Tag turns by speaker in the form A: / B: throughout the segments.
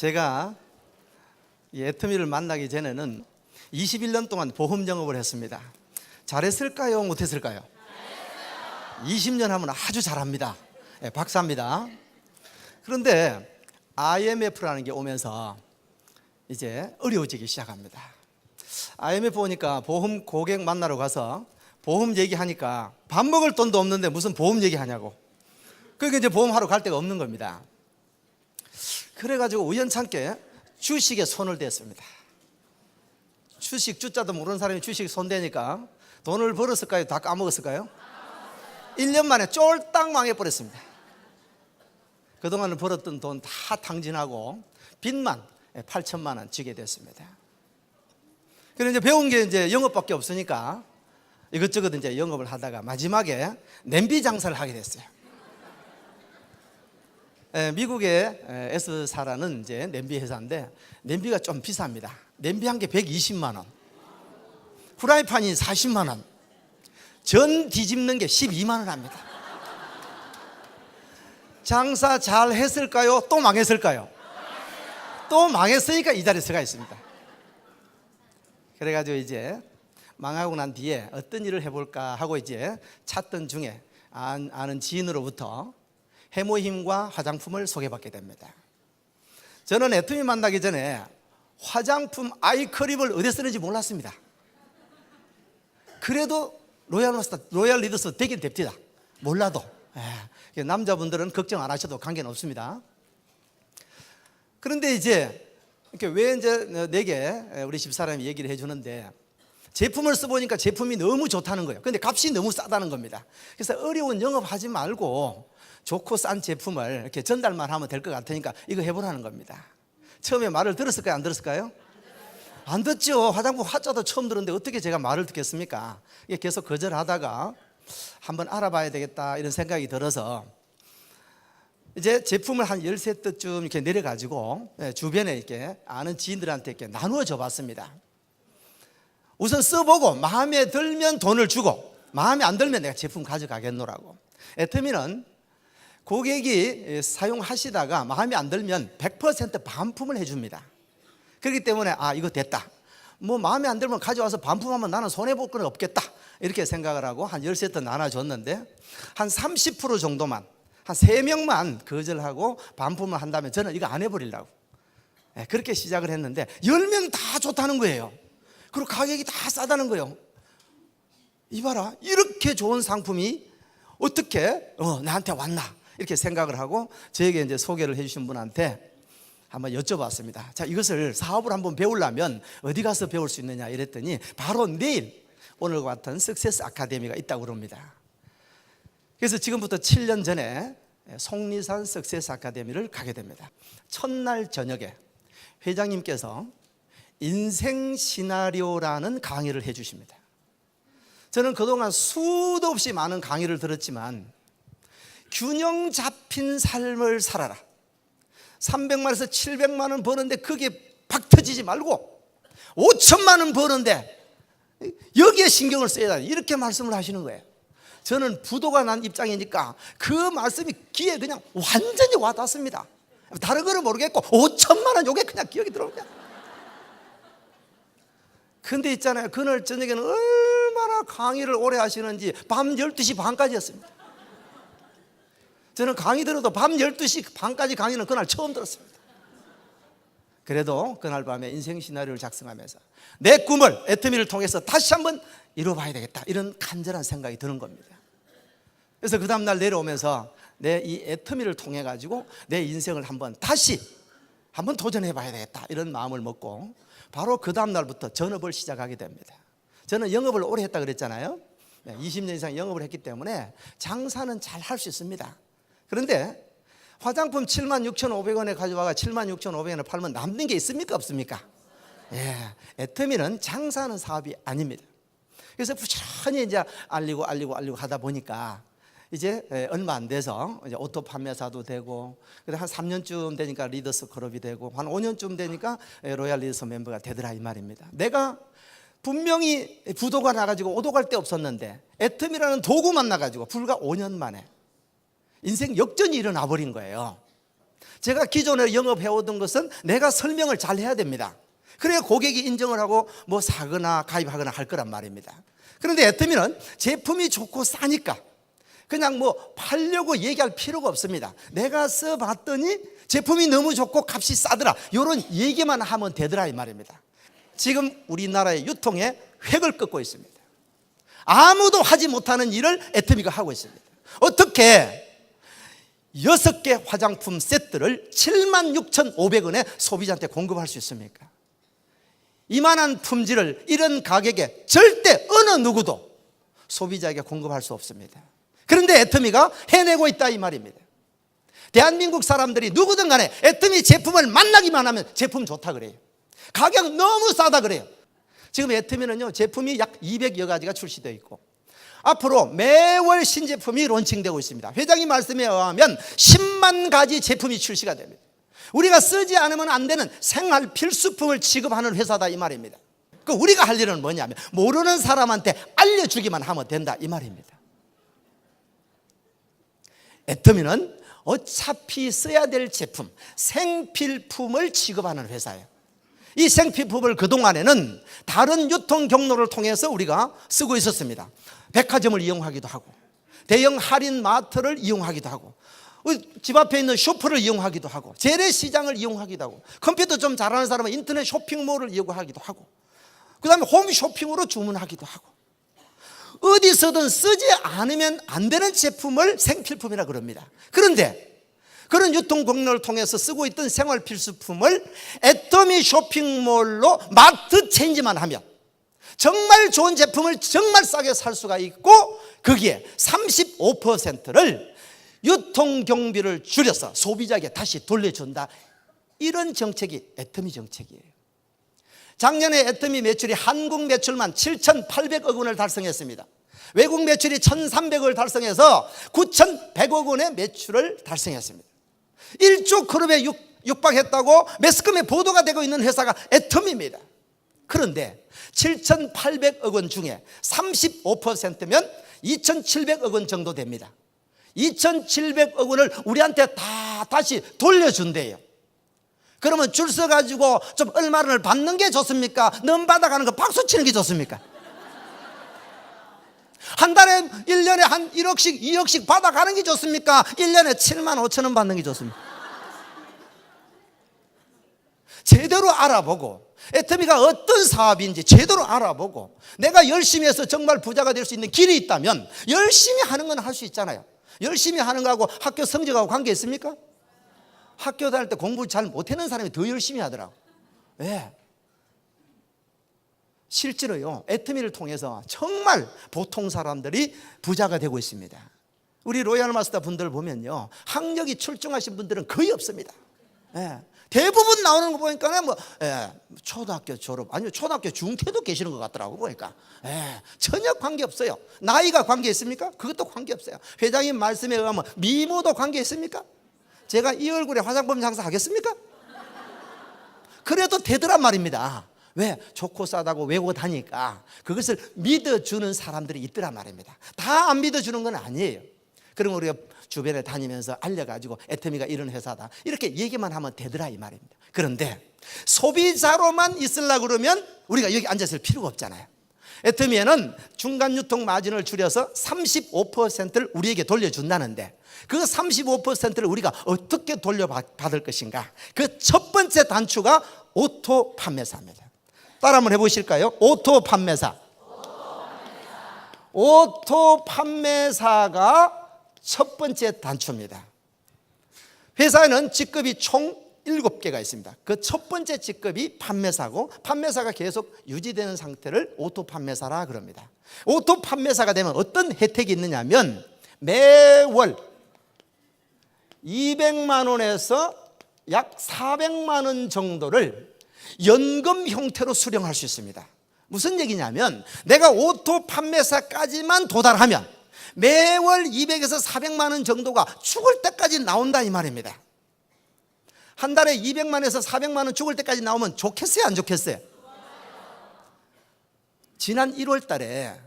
A: 제가 이 애터미를 만나기 전에는 21년 동안 보험 영업을 했습니다. 잘했을까요? 못했을까요? 20년 하면 아주 잘합니다. 네, 박사입니다. 그런데 IMF라는 게 오면서 이제 어려워지기 시작합니다. IMF 오니까 보험 고객 만나러 가서 보험 얘기하니까 밥 먹을 돈도 없는데 무슨 보험 얘기하냐고. 그러니까 이제 보험하러 갈 데가 없는 겁니다. 그래가지고 우연찮게 주식에 손을 댔습니다. 주식 주자도 모르는 사람이 주식 손대니까 돈을 벌었을까요? 다 까먹었을까요? 1년 만에 쫄딱 망해버렸습니다. 그동안은 벌었던 돈 다 탕진하고 빚만 8천만 원 지게 됐습니다. 그래서 이제 배운 게 이제 영업밖에 없으니까 이것저것 이제 영업을 하다가 마지막에 냄비 장사를 하게 됐어요. 미국의 S사라는 이제 냄비 회사인데 냄비가 좀 비쌉니다. 냄비 한 개 120만 원, 후라이팬이 40만 원, 전 뒤집는 게 12만 원 합니다. 장사 잘 했을까요? 또 망했을까요? 또 망했으니까 이 자리에 서가 있습니다. 그래가지고 이제 망하고 난 뒤에 어떤 일을 해볼까 하고 이제 찾던 중에 아는 지인으로부터 해모힘과 화장품을 소개받게 됩니다. 저는 애터미 만나기 전에 화장품 아이크림을 어디에 쓰는지 몰랐습니다. 그래도 로얄 리더스 되긴 됩니다. 몰라도. 남자분들은 걱정 안 하셔도 관계는 없습니다. 그런데 이제 왜 이제 내게 우리 집사람이 얘기를 해주는데 제품을 써보니까 제품이 너무 좋다는 거예요. 근데 값이 너무 싸다는 겁니다. 그래서 어려운 영업하지 말고 좋고 싼 제품을 이렇게 전달만 하면 될 것 같으니까 이거 해보라는 겁니다. 처음에 말을 들었을까요? 안 들었을까요? 안 듣죠. 화장품 화자도 처음 들었는데 어떻게 제가 말을 듣겠습니까? 계속 거절하다가 한번 알아봐야 되겠다 이런 생각이 들어서 이제 제품을 한 13뜻쯤 이렇게 내려가지고 주변에 이렇게 아는 지인들한테 이렇게 나누어 줘 봤습니다. 우선 써보고 마음에 들면 돈을 주고 마음에 안 들면 내가 제품 가져가겠노라고. 애터미는 고객이 사용하시다가 마음에 안 들면 100% 반품을 해줍니다. 그렇기 때문에 이거 됐다, 뭐 마음에 안 들면 가져와서 반품하면 나는 손해볼 건 없겠다 이렇게 생각을 하고 한 13뜻 나눠줬는데 한 30% 정도만, 한 3명만 거절하고 반품을 한다면 저는 이거 안 해버리려고 그렇게 시작을 했는데 10명 다 좋다는 거예요. 그리고 가격이 다 싸다는 거예요. 이봐라, 이렇게 좋은 상품이 어떻게 나한테 왔나 이렇게 생각을 하고 저에게 이제 소개를 해주신 분한테 한번 여쭤봤습니다. 자, 이것을 사업을 한번 배우려면 어디 가서 배울 수 있느냐 이랬더니 바로 내일 오늘과 같은 석세스 아카데미가 있다고 그럽니다. 그래서 지금부터 7년 전에 속리산 석세스 아카데미를 가게 됩니다. 첫날 저녁에 회장님께서 인생 시나리오라는 강의를 해 주십니다. 저는 그동안 수도 없이 많은 강의를 들었지만 균형 잡힌 삶을 살아라, 300만에서 700만 원 버는데 그게 박 터지지 말고 5천만 원 버는데 여기에 신경을 써야 돼, 이렇게 말씀을 하시는 거예요. 저는 부도가 난 입장이니까 그 말씀이 귀에 그냥 완전히 와닿습니다. 다른 거는 모르겠고 5천만 원 요게 그냥 기억이 들어옵니다. 근데 있잖아요, 그날 저녁에는 얼마나 강의를 오래 하시는지 밤 12시 반까지 했습니다. 저는 강의 들어도 밤 12시 반까지 강의는 그날 처음 들었습니다. 그래도 그날 밤에 인생 시나리오를 작성하면서 내 꿈을 애터미를 통해서 다시 한번 이뤄봐야 되겠다, 이런 간절한 생각이 드는 겁니다. 그래서 그 다음날 내려오면서 내 이 애터미를 통해 가지고 내 인생을 다시 한번 도전해봐야 되겠다, 이런 마음을 먹고 바로 그 다음날부터 전업을 시작하게 됩니다. 저는 영업을 오래 했다 그랬잖아요. 20년 이상 영업을 했기 때문에 장사는 잘 할 수 있습니다. 그런데 화장품 76,500원에 가져와가 76,500원에 팔면 남는 게 있습니까? 없습니까? 애터미는 장사하는 사업이 아닙니다. 그래서 부지런히 이제 알리고 하다 보니까 이제 얼마 안 돼서 이제 오토 판매사도 되고, 한 3년쯤 되니까 리더스 클럽이 되고, 한 5년쯤 되니까 로얄 리더스 멤버가 되더라 이 말입니다. 내가 분명히 부도가 나가지고 오도 갈 데 없었는데 애터미라는 도구만 나가지고 불과 5년 만에 인생 역전이 일어나 버린 거예요. 제가 기존에 영업해오던 것은 내가 설명을 잘 해야 됩니다. 그래야 고객이 인정을 하고 뭐 사거나 가입하거나 할 거란 말입니다. 그런데 애터미는 제품이 좋고 싸니까 그냥 뭐 팔려고 얘기할 필요가 없습니다. 내가 써봤더니 제품이 너무 좋고 값이 싸더라, 이런 얘기만 하면 되더라 이 말입니다. 지금 우리나라의 유통에 획을 긋고 있습니다. 아무도 하지 못하는 일을 애터미가 하고 있습니다. 어떻게 6개 화장품 세트를 76,500원에 소비자한테 공급할 수 있습니까? 이만한 품질을 이런 가격에 절대 어느 누구도 소비자에게 공급할 수 없습니다. 그런데 애터미가 해내고 있다 이 말입니다. 대한민국 사람들이 누구든 간에 애터미 제품을 만나기만 하면 제품 좋다 그래요. 가격 너무 싸다 그래요. 지금 애터미는요, 제품이 약 200여 가지가 출시되어 있고 앞으로 매월 신제품이 론칭되고 있습니다. 회장님 말씀에 의하면 10만 가지 제품이 출시가 됩니다. 우리가 쓰지 않으면 안 되는 생활 필수품을 취급하는 회사다 이 말입니다. 그 우리가 할 일은 뭐냐면 모르는 사람한테 알려주기만 하면 된다 이 말입니다. 애터미는 어차피 써야 될 제품, 생필품을 취급하는 회사예요. 이 생필품을 그동안에는 다른 유통 경로를 통해서 우리가 쓰고 있었습니다. 백화점을 이용하기도 하고 대형 할인 마트를 이용하기도 하고 집 앞에 있는 쇼프를 이용하기도 하고 재래시장을 이용하기도 하고 컴퓨터 좀 잘하는 사람은 인터넷 쇼핑몰을 이용하기도 하고 그 다음에 홈쇼핑으로 주문하기도 하고 어디서든 쓰지 않으면 안 되는 제품을 생필품이라 그럽니다. 그런데 그런 유통 경로를 통해서 쓰고 있던 생활 필수품을 애터미 쇼핑몰로 마트 체인지만 하면 정말 좋은 제품을 정말 싸게 살 수가 있고 거기에 35%를 유통 경비를 줄여서 소비자에게 다시 돌려준다. 이런 정책이 애터미 정책이에요. 작년에 애터미 매출이 한국 매출만 7,800억 원을 달성했습니다. 외국 매출이 1,300억을 달성해서 9,100억 원의 매출을 달성했습니다. 1조 그룹에 육박했다고 매스컴에 보도가 되고 있는 회사가 애터미입니다. 그런데 7,800억 원 중에 35%면 2,700억 원 정도 됩니다. 2,700억 원을 우리한테 다 다시 돌려준대요. 그러면 줄 서가지고 좀 얼마를 받는 게 좋습니까? 넘 받아가는 거 박수 치는 게 좋습니까? 한 달에 1년에 한 1억씩 2억씩 받아가는 게 좋습니까? 1년에 7만 5천 원 받는 게 좋습니까? 제대로 알아보고 애터미가 어떤 사업인지 제대로 알아보고 내가 열심히 해서 정말 부자가 될 수 있는 길이 있다면 열심히 하는 건 할 수 있잖아요. 열심히 하는 거하고 학교 성적하고 관계 있습니까? 학교 다닐 때 공부 잘 못하는 사람이 더 열심히 하더라고. 왜? 실제로요, 애터미를 통해서 정말 보통 사람들이 부자가 되고 있습니다. 우리 로얄 마스터 분들 보면요, 학력이 출중하신 분들은 거의 없습니다. 대부분 나오는 거 보니까 초등학교 졸업, 아니면 초등학교 중퇴도 계시는 것 같더라고 보니까. 전혀 관계 없어요. 나이가 관계 있습니까? 그것도 관계 없어요. 회장님 말씀에 의하면 미모도 관계 있습니까? 제가 이 얼굴에 화장품 장사 하겠습니까? 그래도 되더란 말입니다. 왜? 좋고 싸다고 외고 다니까 그것을 믿어주는 사람들이 있더란 말입니다. 다 안 믿어주는 건 아니에요. 그럼 우리가 주변에 다니면서 알려가지고 애터미가 이런 회사다 이렇게 얘기만 하면 되더라 이 말입니다. 그런데 소비자로만 있으려고 그러면 우리가 여기 앉아있을 필요가 없잖아요. 애터미에는 중간 유통 마진을 줄여서 35%를 우리에게 돌려준다는데 그 35%를 우리가 어떻게 돌려받을 것인가? 그 첫 번째 단추가 오토 판매사입니다. 따라 한번 해보실까요? 오토 판매사. 오토 판매사가 첫 번째 단추입니다. 회사에는 직급이 총 7개가 있습니다. 그 첫 번째 직급이 판매사고 판매사가 계속 유지되는 상태를 오토 판매사라 그럽니다. 오토 판매사가 되면 어떤 혜택이 있느냐면 매월 200만 원에서 약 400만 원 정도를 연금 형태로 수령할 수 있습니다. 무슨 얘기냐면 내가 오토 판매사까지만 도달하면 매월 200에서 400만 원 정도가 죽을 때까지 나온다 이 말입니다. 한 달에 200만에서 400만 원 죽을 때까지 나오면 좋겠어요, 안 좋겠어요? 지난 1월 달에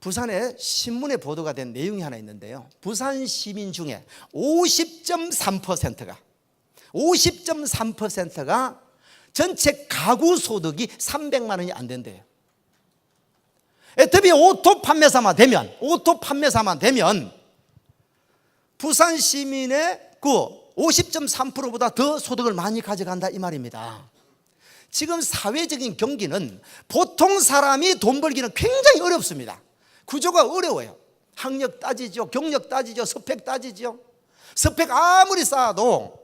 A: 부산의 신문에 보도가 된 내용이 하나 있는데요. 부산 시민 중에 50.3%가 전체 가구 소득이 300만 원이 안 된대요. 애터미 오토 판매사만 되면 부산 시민의 그 50.3%보다 더 소득을 많이 가져간다 이 말입니다. 지금 사회적인 경기는 보통 사람이 돈 벌기는 굉장히 어렵습니다. 구조가 어려워요. 학력 따지죠, 경력 따지죠, 스펙 따지죠. 스펙 아무리 쌓아도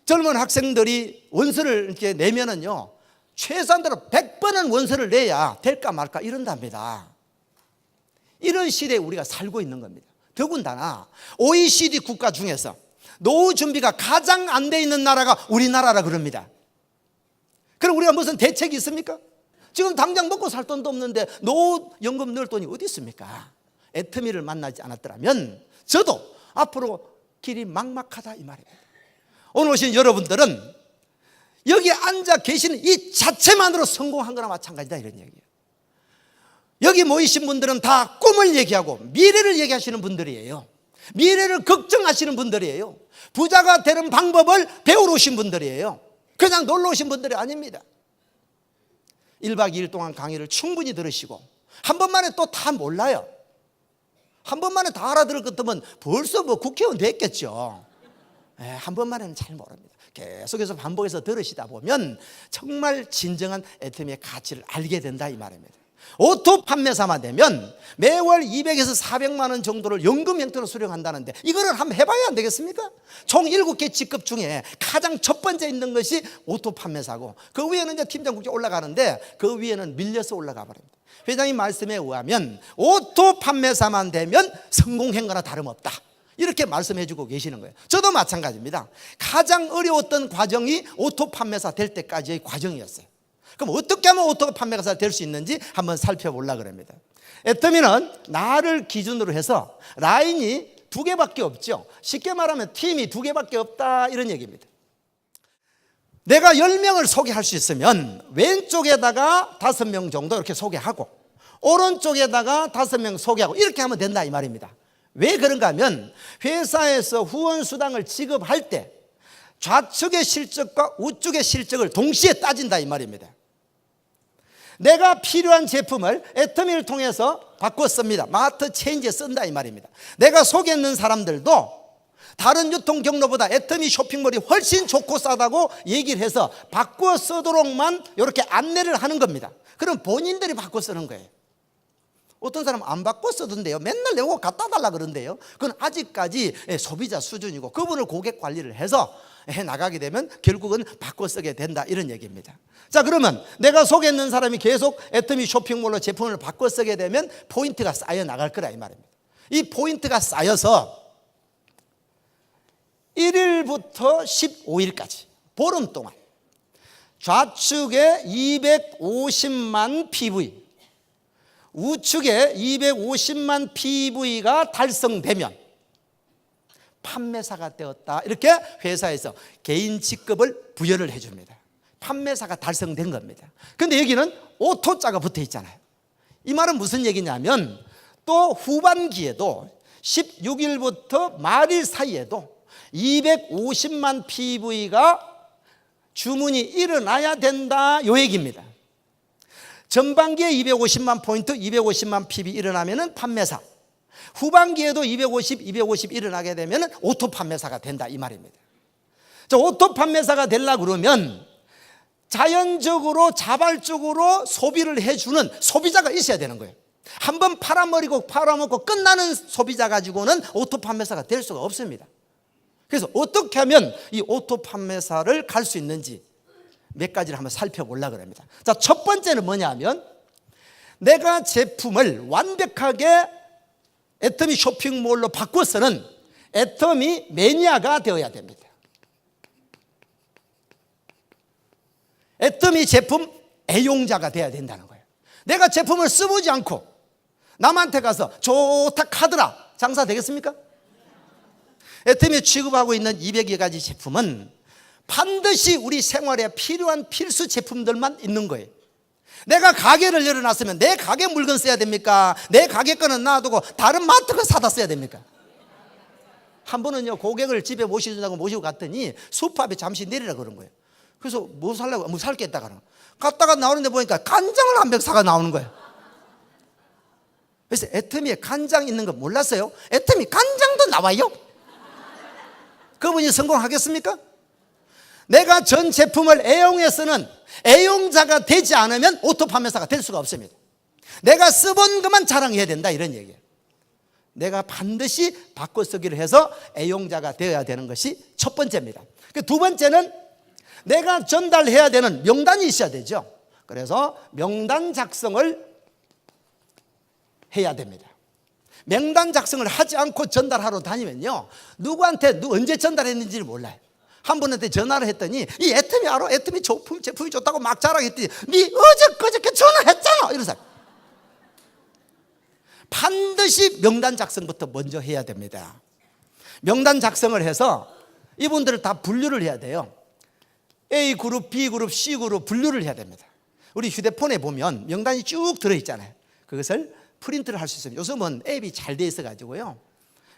A: 젊은 학생들이 원서를 이렇게 내면은요, 최소한대로 100번은 원서를 내야 될까 말까 이런답니다. 이런 시대에 우리가 살고 있는 겁니다. 더군다나 OECD 국가 중에서 노후 준비가 가장 안 돼 있는 나라가 우리나라라 그럽니다. 그럼 우리가 무슨 대책이 있습니까? 지금 당장 먹고 살 돈도 없는데 노후연금 넣을 돈이 어디 있습니까? 애터미를 만나지 않았더라면 저도 앞으로 길이 막막하다 이 말입니다. 오늘 오신 여러분들은 여기 앉아 계시는 이 자체만으로 성공한 거나 마찬가지다 이런 얘기예요. 여기 모이신 분들은 다 꿈을 얘기하고 미래를 얘기하시는 분들이에요. 미래를 걱정하시는 분들이에요. 부자가 되는 방법을 배우러 오신 분들이에요. 그냥 놀러 오신 분들이 아닙니다. 1박 2일 동안 강의를 충분히 들으시고 한 번만에 또 다 몰라요. 한 번만에 다 알아들을 것 같으면 벌써 뭐 국회의원 됐겠죠. 한 번만에는 잘 모릅니다. 계속해서 반복해서 들으시다 보면 정말 진정한 애터미의 가치를 알게 된다 이 말입니다. 오토 판매사만 되면 매월 200에서 400만 원 정도를 연금 형태로 수령한다는데 이거를 한번 해봐야 안 되겠습니까? 총 7개 직급 중에 가장 첫 번째 있는 것이 오토 판매사고 그 위에는 이제 팀장 국제 올라가는데 그 위에는 밀려서 올라가 버립니다. 회장님 말씀에 의하면 오토 판매사만 되면 성공한 거나 다름없다 이렇게 말씀해 주고 계시는 거예요. 저도 마찬가지입니다. 가장 어려웠던 과정이 오토 판매사 될 때까지의 과정이었어요. 그럼 어떻게 하면 오토 판매사가 될 수 있는지 한번 살펴보려고 합니다. 애터미는 나를 기준으로 해서 라인이 2개밖에 없죠. 쉽게 말하면 팀이 2개밖에 없다 이런 얘기입니다. 내가 10명을 소개할 수 있으면 왼쪽에다가 5명 정도 이렇게 소개하고 오른쪽에다가 5명 소개하고 이렇게 하면 된다 이 말입니다. 왜 그런가 하면 회사에서 후원수당을 지급할 때 좌측의 실적과 우측의 실적을 동시에 따진다 이 말입니다. 내가 필요한 제품을 애터미를 통해서 바꿔 씁니다. 마트 체인지에 쓴다 이 말입니다. 내가 소개했는 사람들도 다른 유통 경로보다 애터미 쇼핑몰이 훨씬 좋고 싸다고 얘기를 해서 바꿔 쓰도록만 이렇게 안내를 하는 겁니다. 그럼 본인들이 바꿔 쓰는 거예요. 어떤 사람은 안 바꿔 쓰던데요. 맨날 내고 갖다 달라 그런데요. 그건 아직까지 소비자 수준이고 그분을 고객 관리를 해서 해 나가게 되면 결국은 바꿔 쓰게 된다 이런 얘기입니다. 자, 그러면 내가 소개했는 사람이 계속 애터미 쇼핑몰로 제품을 바꿔 쓰게 되면 포인트가 쌓여 나갈 거라 이 말입니다. 이 포인트가 쌓여서 1일부터 15일까지 보름 동안 좌측에 250만 PV 우측에 250만 PV가 달성되면 판매사가 되었다 이렇게 회사에서 개인 직급을 부여를 해줍니다. 판매사가 달성된 겁니다. 그런데 여기는 오토자가 붙어 있잖아요. 이 말은 무슨 얘기냐면 또 후반기에도 16일부터 말일 사이에도 250만 PV가 주문이 일어나야 된다 요 얘기입니다. 전반기에 250만 포인트 250만 PV 일어나면 판매사, 후반기에도 250 일어나게 되면 오토 판매사가 된다 이 말입니다. 자, 오토 판매사가 되려고 그러면 자연적으로 자발적으로 소비를 해주는 소비자가 있어야 되는 거예요. 한번 팔아먹고 끝나는 소비자 가지고는 오토 판매사가 될 수가 없습니다. 그래서 어떻게 하면 이 오토 판매사를 갈 수 있는지 몇 가지를 한번 살펴보려고 합니다. 자, 첫 번째는 뭐냐면 내가 제품을 완벽하게 애터미 쇼핑몰로 바꿔서는 애터미 매니아가 되어야 됩니다. 애터미 제품 애용자가 되어야 된다는 거예요. 내가 제품을 써보지 않고 남한테 가서 좋다 카더라 장사 되겠습니까? 애터미 취급하고 있는 200여 가지 제품은 반드시 우리 생활에 필요한 필수 제품들만 있는 거예요. 내가 가게를 열어놨으면 내 가게 물건 써야 됩니까? 내 가게 거는 놔두고 다른 마트 거 사다 써야 됩니까? 한 번은요, 고객을 집에 모시자고 모시고 갔더니 소파 앞에 잠시 내리라 그런 거예요. 그래서 뭐 살라고, 뭐 살 게 있다 그러나 갔다가 나오는데 보니까 간장을 한 병 사가 나오는 거예요. 그래서 애터미에 간장 있는 거 몰랐어요? 애터미 간장도 나와요? 그분이 성공하겠습니까? 내가 전 제품을 애용해서는 애용자가 되지 않으면 오토 판매사가 될 수가 없습니다. 내가 써본 것만 자랑해야 된다, 이런 얘기예요. 내가 반드시 바꿔 쓰기를 해서 애용자가 되어야 되는 것이 첫 번째입니다. 두 번째는 내가 전달해야 되는 명단이 있어야 되죠. 그래서 명단 작성을 해야 됩니다. 명단 작성을 하지 않고 전달하러 다니면요, 누구한테 언제 전달했는지를 몰라요. 한 분한테 전화를 했더니 이 애터미 알아? 애터미 제품이 좋다고 막 자랑했더니 네 어제 그저께 전화했잖아, 이런 사람. 반드시 명단 작성부터 먼저 해야 됩니다. 명단 작성을 해서 이분들을 다 분류를 해야 돼요. A그룹, B그룹, C그룹 분류를 해야 됩니다. 우리 휴대폰에 보면 명단이 쭉 들어있잖아요. 그것을 프린트를 할 수 있습니다. 요즘은 앱이 잘 돼 있어가지고요,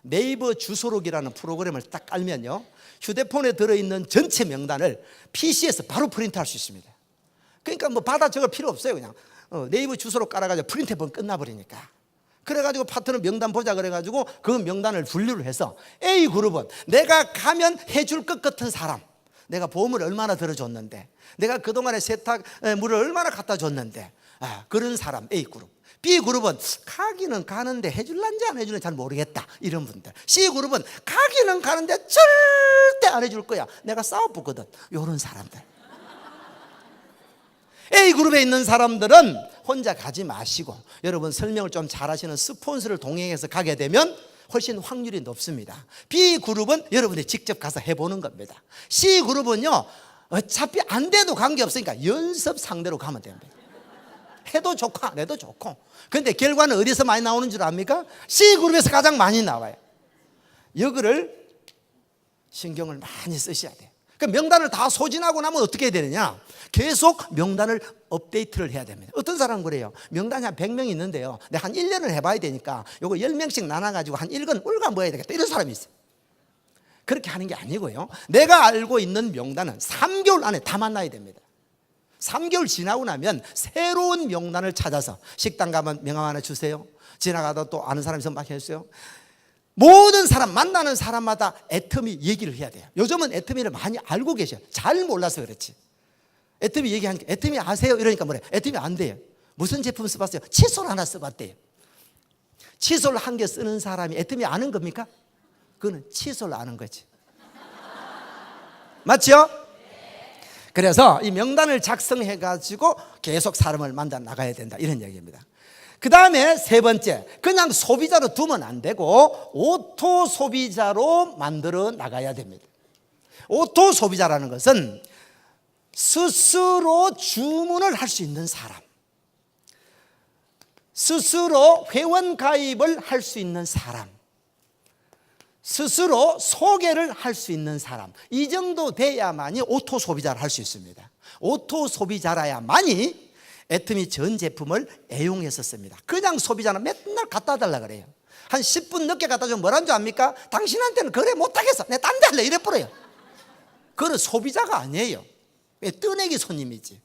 A: 네이버 주소록이라는 프로그램을 딱 깔면요, 휴대폰에 들어있는 전체 명단을 PC에서 바로 프린트할 수 있습니다. 그러니까 뭐 받아 적을 필요 없어요. 그냥 네이버 주소록 깔아가지고 프린트해보면 끝나버리니까. 그래가지고 파트너 명단 보자 그래가지고 그 명단을 분류를 해서 A그룹은 내가 가면 해줄 것 같은 사람, 내가 보험을 얼마나 들어줬는데, 내가 그동안에 세탁물을 얼마나 갖다 줬는데, 그런 사람 A그룹. B그룹은 가기는 가는데 해줄란지 안 해줄는지 잘 모르겠다, 이런 분들. C그룹은 가기는 가는데 절대 안 해줄 거야, 내가 싸워보거든, 이런 사람들. A그룹에 있는 사람들은 혼자 가지 마시고 여러분 설명을 좀 잘하시는 스폰서를 동행해서 가게 되면 훨씬 확률이 높습니다. B그룹은 여러분이 직접 가서 해보는 겁니다. C그룹은요, 어차피 안 돼도 관계없으니까 연습 상대로 가면 됩니다. 해도 좋고 안 해도 좋고. 그런데 결과는 어디서 많이 나오는 줄 압니까? C그룹에서 가장 많이 나와요. 이거를 신경을 많이 쓰셔야 돼요. 그 명단을 다 소진하고 나면 어떻게 해야 되느냐, 계속 명단을 업데이트를 해야 됩니다. 어떤 사람은 그래요. 명단이 한 100명 있는데요, 내가 한 1년을 해봐야 되니까 요거 10명씩 나눠가지고 한 1권 올가먹어야 되겠다, 이런 사람이 있어요. 그렇게 하는 게 아니고요, 내가 알고 있는 명단은 3개월 안에 다 만나야 됩니다. 3개월 지나고 나면 새로운 명단을 찾아서, 식당 가면 명함 하나 주세요, 지나가다 또 아는 사람이 있으면 막 해주세요. 모든 사람, 만나는 사람마다 애터미 얘기를 해야 돼요. 요즘은 애터미를 많이 알고 계셔요. 잘 몰라서 그렇지. 애터미 얘기하니까 애터미 아세요? 이러니까 뭐래, 애터미 안 돼요. 무슨 제품 써봤어요? 칫솔 하나 써봤대요. 칫솔 한 개 쓰는 사람이 애터미 아는 겁니까? 그거는 칫솔 아는 거지. 맞죠? 그래서 이 명단을 작성해 가지고 계속 사람을 만나 나가야 된다, 이런 얘기입니다. 그 다음에 세 번째, 그냥 소비자로 두면 안 되고 오토 소비자로 만들어 나가야 됩니다. 오토 소비자라는 것은 스스로 주문을 할 수 있는 사람, 스스로 회원 가입을 할 수 있는 사람, 스스로 소개를 할 수 있는 사람, 이 정도 돼야만이 오토 소비자를 할 수 있습니다. 오토 소비자라야만이 애터미 전 제품을 애용했었습니다. 그냥 소비자는 맨날 갖다 달라 그래요. 한 10분 늦게 갖다 주면 뭐라는 줄 압니까? 당신한테는 거래 못하겠어, 내가 딴 데 할래, 이래 버려요. 그건 소비자가 아니에요. 뜨내기 손님이지.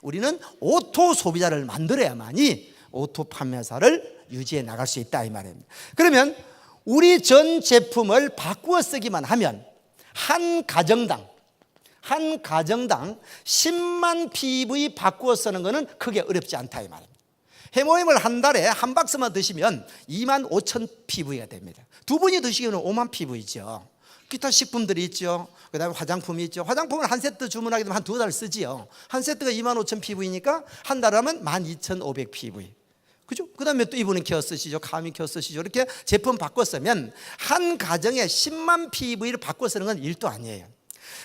A: 우리는 오토 소비자를 만들어야만이 오토 판매사를 유지해 나갈 수 있다, 이 말입니다. 그러면 우리 전 제품을 바꾸어 쓰기만 하면 한 가정당 10만 PV 바꾸어 쓰는 것은 크게 어렵지 않다, 이 말입니다. 해모임을 한 달에 한 박스만 드시면 2만 5천 PV가 됩니다. 두 분이 드시기에는 5만 PV죠. 기타 식품들이 있죠. 그 다음에 화장품이 있죠. 화장품을 한 세트 주문하게 되면 한 2달 쓰지요. 한 세트가 2만 5천 PV니까 한 달 하면 12,500 PV. 그죠? 그 다음에 또 이분은 케어 쓰시죠. 카미 케어 쓰시죠. 이렇게 제품 바꿔 쓰면 한 가정에 10만 PV를 바꿔 쓰는 건 일도 아니에요.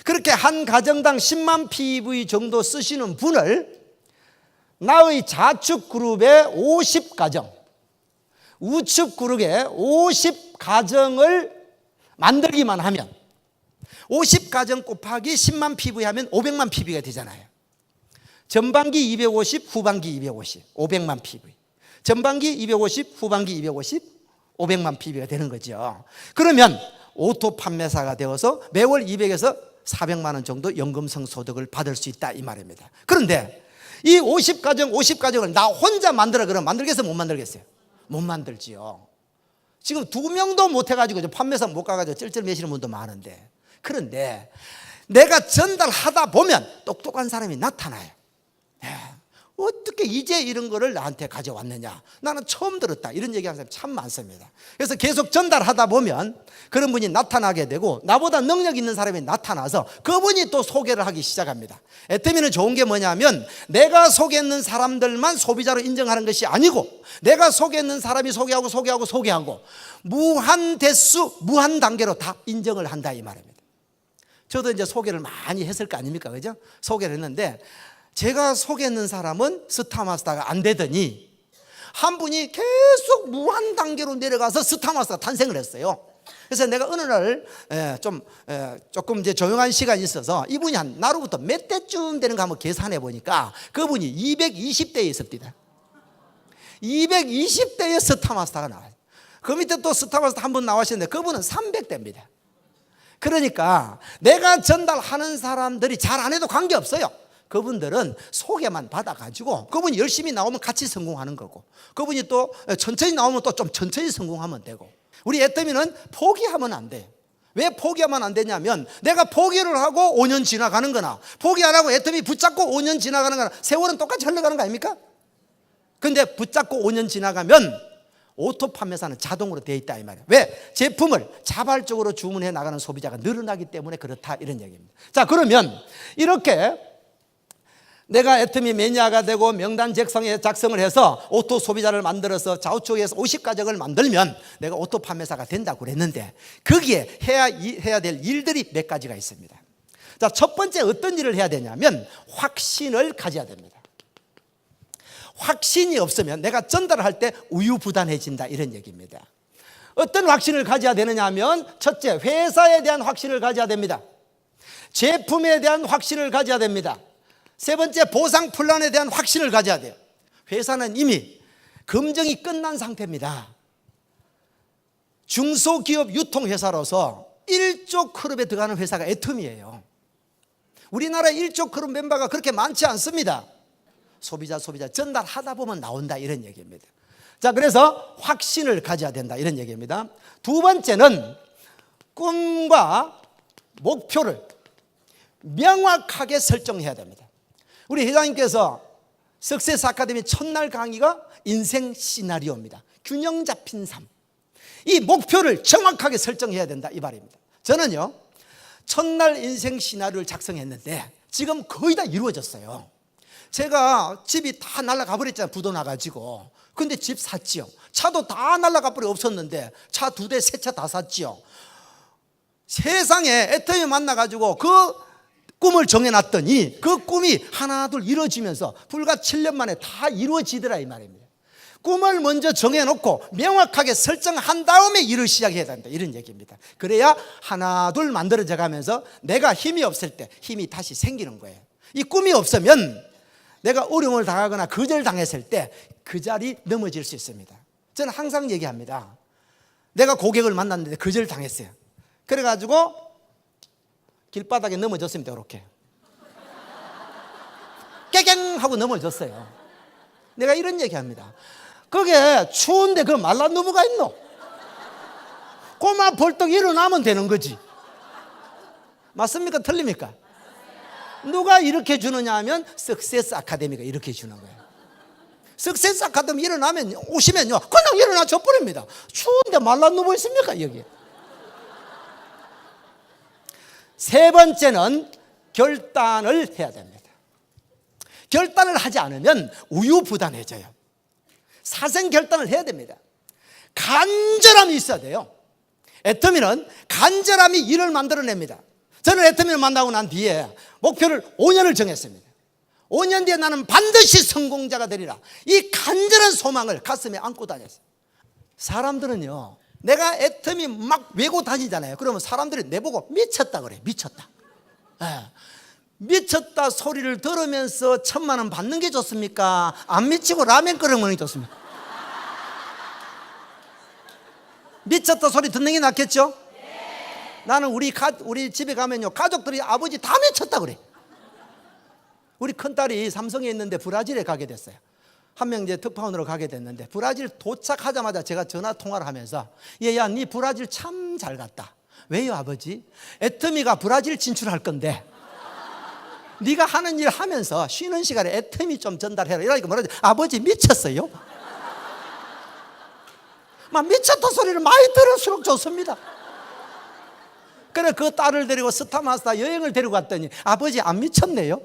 A: 그렇게 한 가정당 10만 PV 정도 쓰시는 분을 나의 자축 그룹의 50가정, 우측 그룹의 50가정을 만들기만 하면 50가정 곱하기 10만 PV 하면 500만 PV가 되잖아요. 전반기 250, 후반기 250, 500만 PV. 전반기 250, 후반기 250, 500만 PV가 되는 거죠. 그러면 오토 판매사가 되어서 매월 200에서 400만 원 정도 연금성 소득을 받을 수 있다 이 말입니다. 그런데 이 50가정을 나 혼자 만들어 그러면 만들겠어요? 못 만들겠어요? 못 만들지요. 지금 2명도 못 해가지고 판매사 못 가가지고 쩔쩔매시는 분도 많은데, 그런데 내가 전달하다 보면 똑똑한 사람이 나타나요. 어떻게 이제 이런 거를 나한테 가져왔느냐, 나는 처음 들었다, 이런 얘기하는 사람이 참 많습니다. 그래서 계속 전달하다 보면 그런 분이 나타나게 되고, 나보다 능력 있는 사람이 나타나서 그분이 또 소개를 하기 시작합니다. 애터미는 좋은 게 뭐냐면, 내가 소개했는 사람들만 소비자로 인정하는 것이 아니고, 내가 소개했는 사람이 소개하고 무한 대수 무한 단계로 다 인정을 한다 이 말입니다. 저도 이제 소개를 많이 했을 거 아닙니까, 그죠? 소개를 했는데, 제가 소개했는 사람은 스타마스터가 안 되더니 한 분이 계속 무한 단계로 내려가서 스타마스터가 탄생을 했어요. 그래서 내가 어느 날 조금 이제 조용한 시간이 있어서 이분이 한 나로부터 몇 대쯤 되는가 한번 계산해 보니까 그분이 220대에 있었습니다. 220대에 스타마스터가 나와요. 그 밑에 또 스타마스터 한 분 나와셨는데 그분은 300대입니다. 그러니까 내가 전달하는 사람들이 잘 안 해도 관계없어요. 그분들은 소개만 받아가지고 그분이 열심히 나오면 같이 성공하는 거고, 그분이 또 천천히 나오면 또 좀 천천히 성공하면 되고. 우리 애터미는 포기하면 안 돼요. 왜 포기하면 안 되냐면, 내가 포기를 하고 5년 지나가는 거나 포기 안 하고 애터미 붙잡고 5년 지나가는 거나 세월은 똑같이 흘러가는 거 아닙니까? 근데 붙잡고 5년 지나가면 오토 판매사는 자동으로 되어 있다 이 말이에요. 왜? 제품을 자발적으로 주문해 나가는 소비자가 늘어나기 때문에 그렇다, 이런 얘기입니다. 자, 그러면 이렇게 내가 애터미 매니아가 되고 명단 작성을 해서 오토 소비자를 만들어서 좌우측에서 50가정을 만들면 내가 오토 판매사가 된다고 그랬는데, 거기에 해야 될 일들이 몇 가지가 있습니다. 자, 첫 번째 어떤 일을 해야 되냐면 확신을 가져야 됩니다. 확신이 없으면 내가 전달할 때 우유부단해진다, 이런 얘기입니다. 어떤 확신을 가져야 되느냐 하면, 첫째, 회사에 대한 확신을 가져야 됩니다. 제품에 대한 확신을 가져야 됩니다. 세 번째, 보상 플랜에 대한 확신을 가져야 돼요. 회사는 이미 검증이 끝난 상태입니다. 중소기업 유통회사로서 1조 클럽에 들어가는 회사가 애터미예요. 우리나라 1조 클럽 멤버가 그렇게 많지 않습니다. 소비자 전달하다 보면 나온다, 이런 얘기입니다. 자, 그래서 확신을 가져야 된다, 이런 얘기입니다. 두 번째는 꿈과 목표를 명확하게 설정해야 됩니다. 우리 회장님께서 석세스 아카데미 첫날 강의가 인생 시나리오입니다. 균형 잡힌 삶. 이 목표를 정확하게 설정해야 된다, 이 말입니다. 저는요, 첫날 인생 시나리오를 작성했는데 지금 거의 다 이루어졌어요. 제가 집이 다 날아가 버렸잖아요. 부도 나가지고. 근데 집 샀지요. 차도 다 날아가 버려 없었는데 차 2대, 3차 다 샀지요. 세상에 애터미 만나가지고 그 꿈을 정해놨더니 그 꿈이 하나둘 이루어지면서 불과 7년 만에 다 이루어지더라, 이 말입니다. 꿈을 먼저 정해놓고 명확하게 설정한 다음에 일을 시작해야 된다, 이런 얘기입니다. 그래야 하나둘 만들어져 가면서 내가 힘이 없을 때 힘이 다시 생기는 거예요. 이 꿈이 없으면 내가 어려움을 당하거나 거절당했을 때 그 자리 넘어질 수 있습니다. 저는 항상 얘기합니다. 내가 고객을 만났는데 거절당했어요. 그래가지고 길바닥에 넘어졌습니다. 이렇게 깨갱 하고 넘어졌어요. 내가 이런 얘기합니다. 그게 추운데 그 말란 누부가 있노? 고만 벌떡 일어나면 되는 거지. 맞습니까? 틀립니까? 누가 이렇게 주느냐 하면 석세스 아카데미가 이렇게 주는 거예요. 석세스 아카데미 일어나면 오시면요, 그냥 일어나 져버립니다. 추운데 말란 누부 있습니까? 여기. 세 번째는 결단을 해야 됩니다. 결단을 하지 않으면 우유부단해져요. 사생 결단을 해야 됩니다. 간절함이 있어야 돼요. 애터미는 간절함이 일을 만들어냅니다. 저는 애터미를 만나고 난 뒤에 목표를 5년을 정했습니다. 5년 뒤에 나는 반드시 성공자가 되리라. 이 간절한 소망을 가슴에 안고 다녔어요. 사람들은요, 내가 애터미 막 외고 다니잖아요. 그러면 사람들이 내보고 미쳤다 그래. 미쳤다. 미쳤다 소리를 들으면서 1,000만 원 받는 게 좋습니까? 안 미치고 라면 끓여 먹는 게 좋습니까? 미쳤다 소리 듣는 게 낫겠죠? 나는 우리 집에 가면요, 가족들이 아버지 다 미쳤다 그래. 우리 큰딸이 삼성에 있는데 브라질에 가게 됐어요. 한 명 이제 특파원으로 가게 됐는데, 브라질 도착하자마자 제가 전화 통화를 하면서, 얘야, 네 브라질 참 잘 갔다. 왜요, 아버지? 애터미가 브라질 진출할 건데 네가 하는 일 하면서 쉬는 시간에 애터미 좀 전달해라. 이러니까 뭐라지? 아버지 미쳤어요? 막 미쳤다 소리를 많이 들을수록 좋습니다. 그래 그 딸을 데리고 스타마스타 여행을 데리고 갔더니 아버지 안 미쳤네요.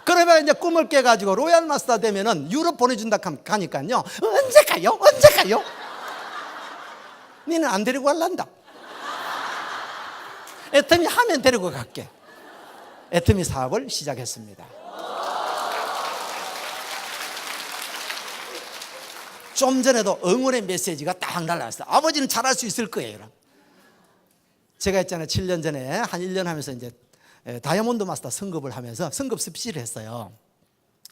A: 그러면 이제 꿈을 깨가지고 로얄 마스터 되면은 유럽 보내준다 가니까요, 언제 가요? 언제 가요? 니는 안 데리고 갈란다. 애터미 하면 데리고 갈게. 애터미 사업을 시작했습니다. 좀 전에도 응원의 메시지가 딱 날라왔어요. 아버지는 잘할 수 있을 거예요. 제가 있잖아요, 7년 전에 한 1년 하면서 이제 다이아몬드 마스터 승급을 하면서 승급 습시를 했어요.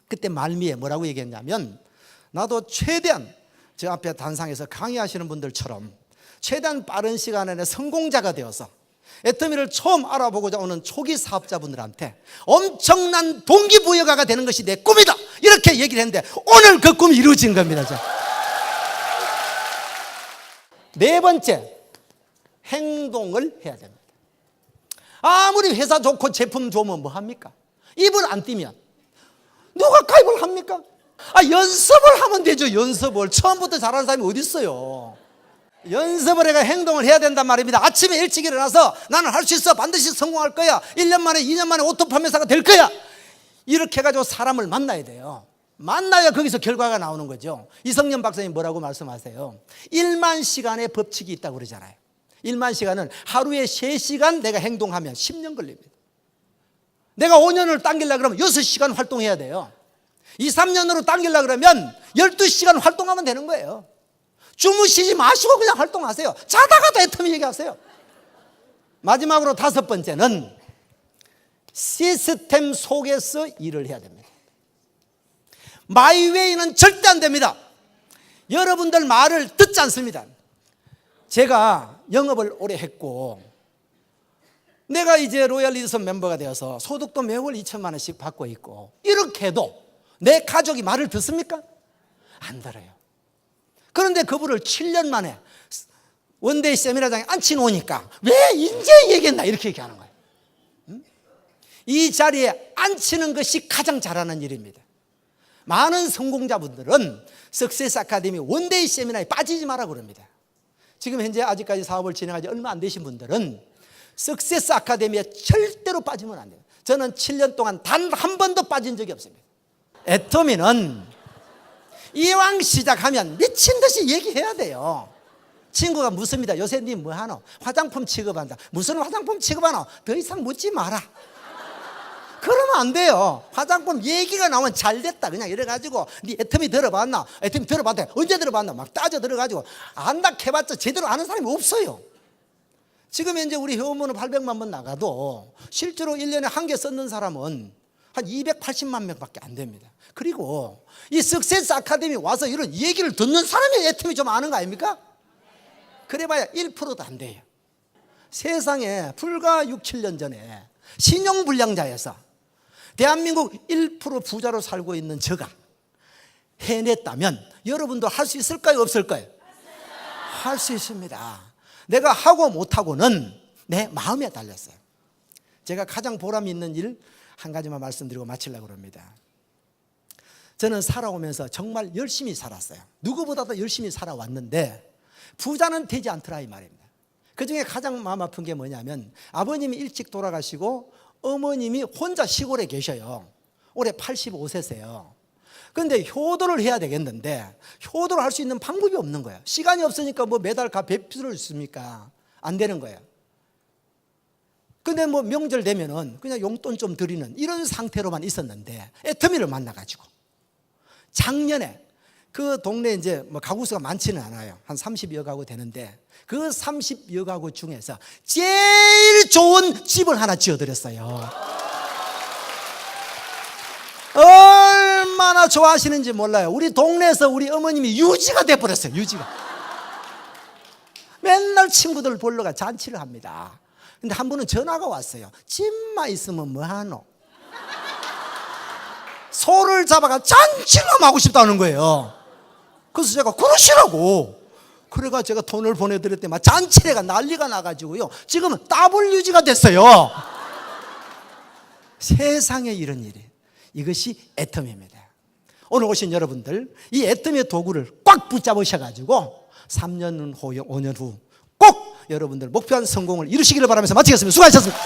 A: 그때 말미에 뭐라고 얘기했냐면, 나도 최대한 저 앞에 단상에서 강의하시는 분들처럼 최대한 빠른 시간 안에 성공자가 되어서 애터미를 처음 알아보고자 오는 초기 사업자분들한테 엄청난 동기부여가가 되는 것이 내 꿈이다, 이렇게 얘기를 했는데 오늘 그 꿈이 이루어진 겁니다. 네 번째, 행동을 해야 됩니다. 아무리 회사 좋고 제품 좋으면 뭐합니까? 입을 안 띄면 누가 가입을 합니까? 연습을 하면 되죠. 연습을. 처음부터 잘하는 사람이 어디 있어요? 연습을 해가 행동을 해야 된단 말입니다. 아침에 일찍 일어나서 나는 할 수 있어, 반드시 성공할 거야, 1년 만에 2년 만에 오토 판매사가 될 거야, 이렇게 해가지고 사람을 만나야 돼요. 만나야 거기서 결과가 나오는 거죠. 이성년 박사님 뭐라고 말씀하세요? 1만 시간의 법칙이 있다고 그러잖아요. 1만 시간은 하루에 3시간 내가 행동하면 10년 걸립니다. 내가 5년을 당기려고 그러면 6시간 활동해야 돼요. 2, 3년으로 당기려고 그러면 12시간 활동하면 되는 거예요. 주무시지 마시고 그냥 활동하세요. 자다가도 애터미 얘기하세요. 마지막으로 5번째는 시스템 속에서 일을 해야 됩니다. 마이웨이는 절대 안 됩니다. 여러분들 말을 듣지 않습니다. 제가 영업을 오래 했고, 내가 이제 로얄 리더십 멤버가 되어서 소득도 매월 2천만 원씩 받고 있고, 이렇게 해도 내 가족이 말을 듣습니까? 안 들어요. 그런데 그분을 7년 만에 원데이 세미나장에 앉혀놓으니까 왜 인제 얘기했나, 이렇게 얘기하는 거예요. 이 자리에 앉히는 것이 가장 잘하는 일입니다. 많은 성공자분들은 석세스 아카데미 원데이 세미나에 빠지지 마라 그럽니다. 지금 현재 아직까지 사업을 진행하지 얼마 안 되신 분들은 석세스 아카데미에 절대로 빠지면 안 돼요. 저는 7년 동안 단 한 번도 빠진 적이 없습니다. 애터미는 이왕 시작하면 미친 듯이 얘기해야 돼요. 친구가 묻습니다. 요새 니 뭐하노? 화장품 취급한다. 무슨 화장품 취급하노? 더 이상 묻지 마라. 그러면 안 돼요. 화장품 얘기가 나오면 잘 됐다, 그냥 이래가지고 니 애터미 들어봤나? 애터미 들어봤대. 언제 들어봤나? 막 따져 들어가지고 안다 해봤자 제대로 아는 사람이 없어요. 지금 현재 우리 회원번호 800만 번 나가도 실제로 1년에 한 개 썼는 사람은 한 280만 명밖에 안 됩니다. 그리고 이 석세스 아카데미 와서 이런 얘기를 듣는 사람이 애터미 좀 아는 거 아닙니까? 그래봐야 1%도 안 돼요. 세상에 불과 6, 7년 전에 신용불량자에서 대한민국 1% 부자로 살고 있는 저가 해냈다면 여러분도 할 수 있을까요, 없을까요? 할 수 있습니다. 내가 하고 못하고는 내 마음에 달렸어요. 제가 가장 보람 있는 일 한 가지만 말씀드리고 마치려고 합니다. 저는 살아오면서 정말 열심히 살았어요. 누구보다도 열심히 살아왔는데 부자는 되지 않더라, 이 말입니다. 그중에 가장 마음 아픈 게 뭐냐면, 아버님이 일찍 돌아가시고 어머님이 혼자 시골에 계셔요. 올해 85세세요. 그런데 효도를 해야 되겠는데 효도를 할 수 있는 방법이 없는 거예요. 시간이 없으니까 뭐 매달 뵙수를 있습니까? 안 되는 거예요. 근데 뭐 명절 되면은 그냥 용돈 좀 드리는 이런 상태로만 있었는데 애터미를 만나가지고 작년에 그 동네 이제 뭐 가구 수가 많지는 않아요. 한 30여 가구 되는데 그 30여 가구 중에서 제일 좋은 집을 하나 지어드렸어요. 얼마나 좋아하시는지 몰라요. 우리 동네에서 우리 어머님이 유지가 돼버렸어요. 유지가. 맨날 친구들 보러 가 잔치를 합니다. 근데 한 분은 전화가 왔어요. 집만 있으면 뭐하노? 소를 잡아가 잔치를 하고 싶다는 거예요. 그래서 제가 그러시라고. 그래가 제가 돈을 보내드렸더니 막 잔치회가 난리가 나가지고요. 지금은 더블 유지가 됐어요. 세상에 이런 일이. 이것이 애터미입니다. 오늘 오신 여러분들 이 애터미의 도구를 꽉 붙잡으셔가지고 3년 후, 5년 후 꼭 여러분들 목표한 성공을 이루시기를 바라면서 마치겠습니다. 수고하셨습니다.